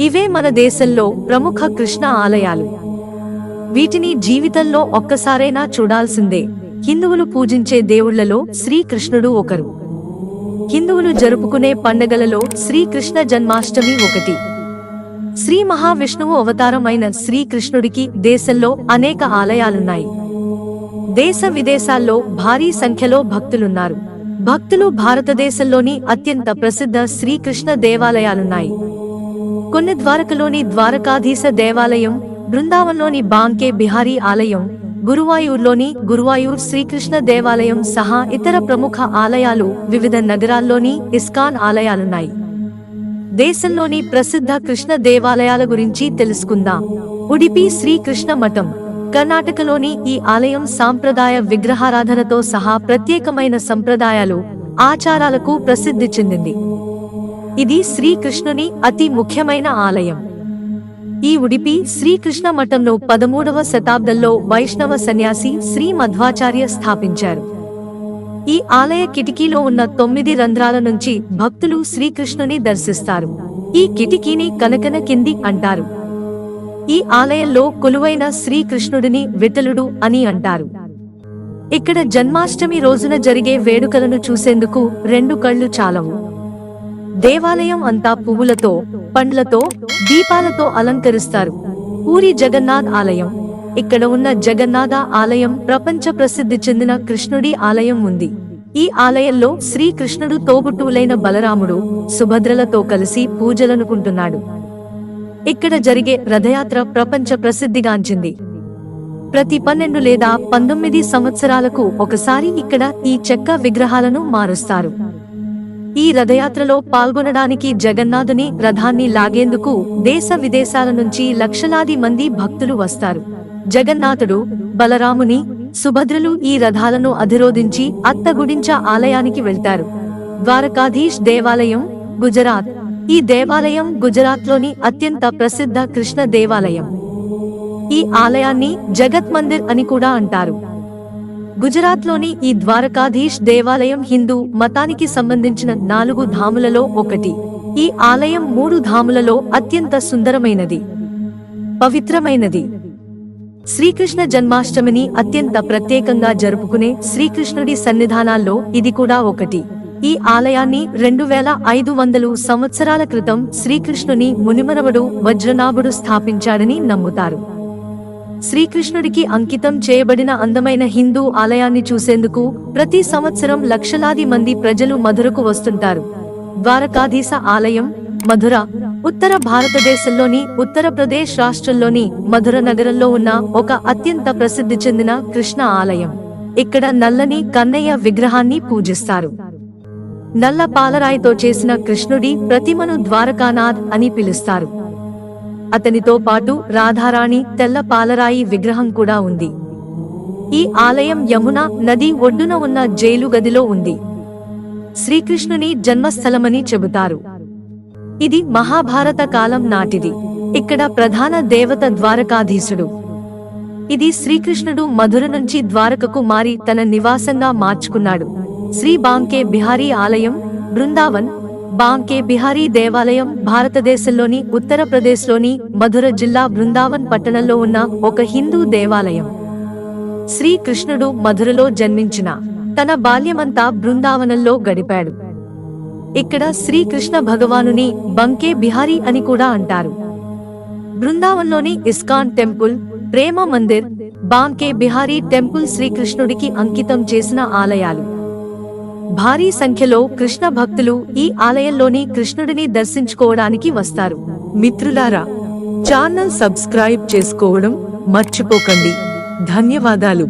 ఇవే మన దేశంలో ప్రముఖ కృష్ణ ఆలయాలు. వీటిని జీవితంలో ఒక్కసారైనా చూడాల్సిందే. హిందువులు పూజించే దేవుళ్లలో శ్రీకృష్ణుడు ఒకరు. హిందువులు జరుపుకునే పండగలలో శ్రీకృష్ణ జన్మాష్టమి ఒకటి. శ్రీ మహావిష్ణువు అవతారం అయిన శ్రీకృష్ణుడికి దేశంలో అనేక ఆలయాలున్నాయి. దేశ విదేశాల్లో భారీ సంఖ్యలో భక్తులున్నారు. భక్తులు భారతదేశంలోని అత్యంత ప్రసిద్ధ శ్రీకృష్ణ దేవాలయాలున్నాయి. కొన్ని ద్వారకలోని ద్వారకాధీశ దేవాలయం, బృందావన్లోని బాంకే బిహారీ ఆలయం, గురువాయూర్లోని గురువాయూర్ శ్రీకృష్ణ దేవాలయం సహా ఇతర ప్రముఖ ఆలయాలు, వివిధ నగరాల్లోని ఇస్కాన్ ఆలయాలున్నాయి. దేశంలోని ప్రసిద్ధ కృష్ణ దేవాలయాల గురించి తెలుసుకుందాం. ఉడిపి శ్రీకృష్ణ మఠం. కర్ణాటకలోని ఈ ఆలయం సాంప్రదాయ విగ్రహారాధనతో సహా ప్రత్యేకమైన సంప్రదాయాలు, ఆచారాలకు ప్రసిద్ధి చెందింది. ఇది శ్రీకృష్ణుని అతి ముఖ్యమైన ఆలయం. ఈ ఉడిపి శ్రీకృష్ణ మఠంను 13వ శతాబ్దంలో వైష్ణవ సన్యాసి శ్రీ మధ్వాచార్య స్థాపించారు. ఈ ఆలయ కిటికీలో ఉన్న 9 రంధ్రాల నుంచి భక్తులు శ్రీకృష్ణుని దర్శిస్తారు. ఈ కిటికీని కనకన కింది అంటారు. ఈ ఆలయంలో కొలువైన శ్రీకృష్ణుడిని విఠలుడు అని అంటారు. ఇక్కడ జన్మాష్టమి రోజున జరిగే వేడుకలను చూసేందుకు 2 కళ్ళు చాలవు. దేవాలయం అంతా పువ్వులతో, పండ్లతో, దీపాలతో అలంకరిస్తారు. పూరి జగన్నాథ్ ఆలయం. ఇక్కడ ఉన్న జగన్నాథ ఆలయం ప్రపంచ ప్రసిద్ధి చెందిన కృష్ణుడి ఆలయం ఉంది. ఈ ఆలయంలో శ్రీకృష్ణుడు తోబుట్టువులైన బలరాముడు, సుభద్రలతో కలిసి పూజలనుకుంటున్నాడు. ఇక్కడ జరిగే రథయాత్ర ప్రపంచ ప్రసిద్ధిగాంచింది. ప్రతి 12 లేదా 19 సంవత్సరాలకు ఒకసారి ఇక్కడ ఈ చెక్క విగ్రహాలను మారుస్తారు. ఈ రథయాత్రలో పాల్గొనడానికి జగన్నాథుని రథాన్ని లాగేందుకు దేశ విదేశాల నుంచి లక్షలాది మంది భక్తులు వస్తారు. జగన్నాథుడు, బలరాముని, సుభద్రలు ఈ రథాలను అధిరోధించి అత్తగుడించ ఆలయానికి వెళ్తారు. ద్వారకాధీశ్ దేవాలయం, గుజరాత్. ఈ దేవాలయం గుజరాత్లోని అత్యంత ప్రసిద్ధ కృష్ణ దేవాలయం. ఈ ఆలయాన్ని జగత్ మందిర్ అని కూడా అంటారు. గుజరాత్లోని ఈ ద్వారకాధీశ్ దేవాలయం హిందూ మతానికి సంబంధించిన 4 ధాములలో ఒకటి. ఈ ఆలయం 3 ధాములలో అత్యంత సుందరమైనది, పవిత్రమైనది. శ్రీకృష్ణ జన్మాష్టమిని అత్యంత ప్రత్యేకంగా జరుపుకునే శ్రీకృష్ణుడి సన్నిధానాల్లో ఇది కూడా ఒకటి. ఈ ఆలయాన్ని 2500 సంవత్సరాల క్రితం శ్రీకృష్ణుని మునిమనవడు వజ్రనాభుడు స్థాపించాడని నమ్ముతారు. శ్రీకృష్ణుడికి అంకితం చేయబడిన అందమైన హిందూ ఆలయాన్ని చూసేందుకు ప్రతి సంవత్సరం లక్షలాది మంది ప్రజలు మధురకు వస్తుంటారు. ద్వారకాధీశ ఆలయం, మధుర. ఉత్తర భారతదేశంలోని ఉత్తరప్రదేశ్ రాష్ట్రంలోని మధుర నగరంలో ఉన్న ఒక అత్యంత ప్రసిద్ధి చెందిన కృష్ణ ఆలయం. ఇక్కడ నల్లని కన్నయ్య విగ్రహాన్ని పూజిస్తారు. నల్ల పాలరాయితో చేసిన కృష్ణుడి ప్రతిమను ద్వారకానాథ్ అని పిలుస్తారు. అతనితో పాటు రాధారాణి తెల్ల పాలరాయి విగ్రహం కూడా ఉంది. ఈ ఆలయం యమున నది ఒడ్డున ఉన్న జైలు గదిలో ఉంది. శ్రీకృష్ణుని జన్మస్థలమని చెబుతారు. ఇది మహాభారత కాలం నాటిది. ఇక్కడ ప్రధాన దేవత ద్వారకాధీశుడు. ఇది శ్రీకృష్ణుడు మధుర నుంచి ద్వారకకు మారి తన నివాసంగా మార్చుకున్నాడు. శ్రీ బాంకే బిహారీ ఆలయం, బృందావన్. బాంకే బిహారీ దేవాలయం భారతదేశంలోని ఉత్తరప్రదేశ్లోని మధుర జిల్లా బృందావన్ పట్టణంలో ఉన్న ఒక హిందూ దేవాలయం. శ్రీకృష్ణుడు మధురలో జన్మించిన తన బాల్యమంతా బృందావనంలో గడిపాడు. ఇక్కడ శ్రీకృష్ణ భగవానుని బంకే బిహారీ అని కూడా అంటారు. బృందావన్లోని ఇస్కాన్ టెంపుల్, ప్రేమ మందిర్, బాంకే బిహారీ టెంపుల్ శ్రీకృష్ణుడికి అంకితం చేసిన ఆలయాలు. భారీ సంఖ్యలో కృష్ణ భక్తులు ఈ ఆలయంలోని కృష్ణుడిని దర్శించుకోవడానికి వస్తారు. మిత్రులారా, ఛానల్ సబ్స్క్రైబ్ చేసుకోవడం మర్చిపోకండి. ధన్యవాదాలు.